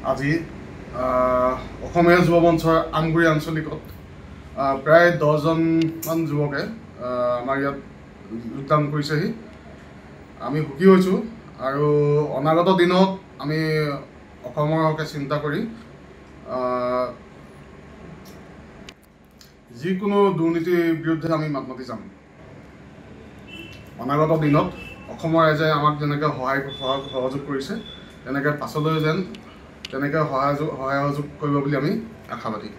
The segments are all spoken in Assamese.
আজি অসমীয়া যুৱ মঞ্চৰ আমগুৰি আঞ্চলিকত প্ৰায় 10জনমান যুৱকে আমাৰ ইয়াত যোগদান কৰিছেহি। আমি সুখী হৈছোঁ আৰু অনাগত দিনত আমি অসমৰ হকে চিন্তা কৰি যিকোনো দুৰ্নীতিৰ বিৰুদ্ধে আমি মাত মাতি যাম। অনাগত দিনত অসমৰ ৰাইজে আমাক যেনেকৈ সহযোগ কৰিছে তেনেকৈ পাছলৈ যেন তেনেকৈ সহযোগ কৰিব বুলি আমি আশাবাদী।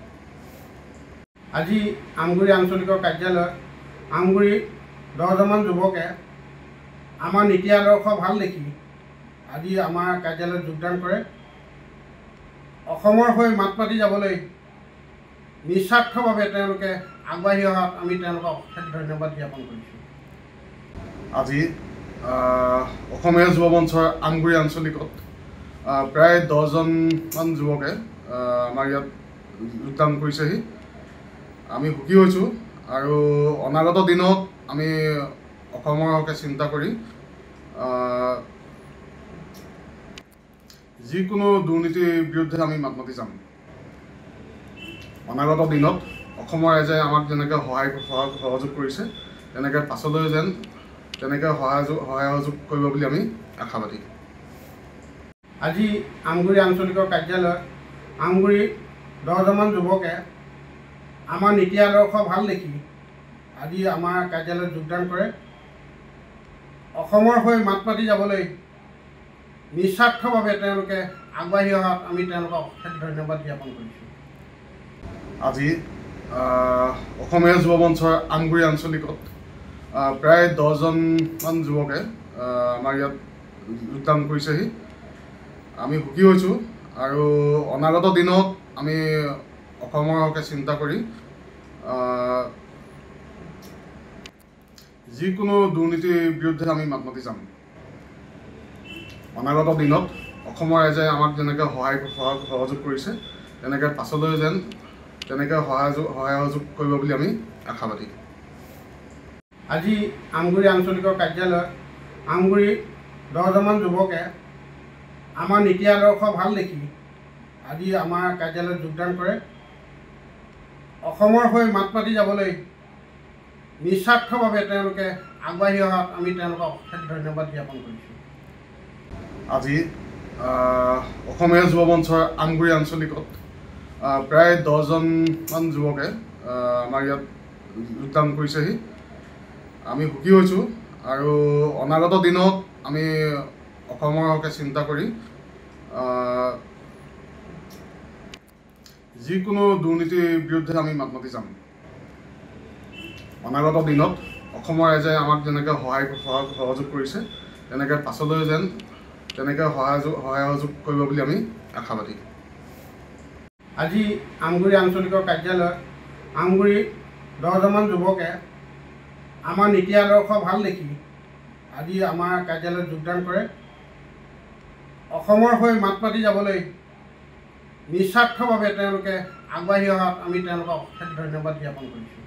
আজি আমগুৰি আঞ্চলিকৰ কাৰ্যালয়ত আমগুৰি 10জনমান যুৱকে আমাৰ নীতি আদৰ্শ ভাল দেখি আজি আমাৰ কাৰ্যালয়ত যোগদান কৰে। অসমৰ হৈ মাত মাতি যাবলৈ নিস্বাৰ্থভাৱে তেওঁলোকে আগবাঢ়ি অহাত আমি তেওঁলোকক অশেষ ধন্যবাদ জ্ঞাপন কৰিছোঁ। আজি অসমীয়া যুৱ মঞ্চৰ আমগুৰি আঞ্চলিকত প্ৰায় 10জনমান যুৱকে আমাৰ ইয়াত যোগদান কৰিছেহি। আমি সুখী হৈছোঁ আৰু অনাগত দিনত আমি অসমৰ হকে চিন্তা কৰি যিকোনো দুৰ্নীতিৰ বিৰুদ্ধে আমি মাত মাতি যাম। অনাগত দিনত অসমৰ ৰাইজে আমাক যেনেকৈ সহযোগ কৰিছে তেনেকৈ পাছলৈ যেন তেনেকৈ সহযোগ কৰিব বুলি আমি আশাবাদী। আজি আমগুৰি আঞ্চলিকৰ কাৰ্যালয়ত আমগুৰি 10জনমান যুৱকে আমাৰ নীতি আদৰ্শ ভাল দেখি আজি আমাৰ কাৰ্যালয়ত যোগদান কৰে। অসমৰ হৈ মাত মাতি যাবলৈ নিস্বাৰ্থভাৱে তেওঁলোকে আগবাঢ়ি অহাত আমি তেওঁলোকক অশেষ ধন্যবাদ জ্ঞাপন কৰিছোঁ। আজি অসমীয়া যুৱ মঞ্চৰ আমগুৰি আঞ্চলিকত প্ৰায় 10জনমান যুৱকে আমাৰ ইয়াত যোগদান কৰিছেহি। আমি সুখী হৈছোঁ আৰু অনাগত দিনত আমি অসমৰ হকে চিন্তা কৰি যিকোনো দুৰ্নীতিৰ বিৰুদ্ধে আমি মাত মাতি যাম। অনাগত দিনত অসমৰ ৰাইজে আমাক যেনেকৈ সহযোগ কৰিছে তেনেকৈ পাছলৈ যেন তেনেকৈ সহযোগ কৰিব বুলি আমি আশাবাদী। আজি আমগুৰি আঞ্চলিকৰ কাৰ্যালয়ত আমগুৰি 10জনমান যুৱকে আমাৰ নীতি আদৰ্শ ভাল দেখি আজি আমাৰ কাৰ্যালয়ত যোগদান কৰে। অসমৰ হৈ মাত মাতি যাবলৈ নিস্বাৰ্থভাৱে তেওঁলোকে আগবাঢ়ি অহাত আমি তেওঁলোকক অশেষ ধন্যবাদ জ্ঞাপন কৰিছোঁ। আজি অসমীয়া যুৱ মঞ্চৰ আমগুৰি আঞ্চলিকত প্ৰায় 10জনমান যুৱকে আমাৰ ইয়াত যোগদান কৰিছেহি। আমি সুখী হৈছোঁ আৰু অনাগত দিনত আমি অসমৰ হকে চিন্তা কৰি যিকোনো দুৰ্নীতিৰ বিৰুদ্ধে আমি মাত মাতি যাম। অনাগত দিনত অসমৰ ৰাইজে আমাক যেনেকৈ সহযোগ কৰিছে তেনেকৈ পাছলৈ যেন তেনেকৈ সহযোগ কৰিব বুলি আমি আশাবাদী। আজি আমগুৰি আঞ্চলিকৰ কাৰ্যালয়ত আমগুৰি 10জনমান যুৱকে আমাৰ নীতি আদৰ্শ ভাল দেখি আজি আমাৰ কাৰ্যালয়ত যোগদান কৰে। অসমৰ হৈ মাত মাতি যাবলৈ নিস্বাৰ্থভাৱে তেওঁলোকে আগবাঢ়ি অহাত আমি তেওঁলোকক অশেষ ধন্যবাদ জ্ঞাপন কৰিছোঁ।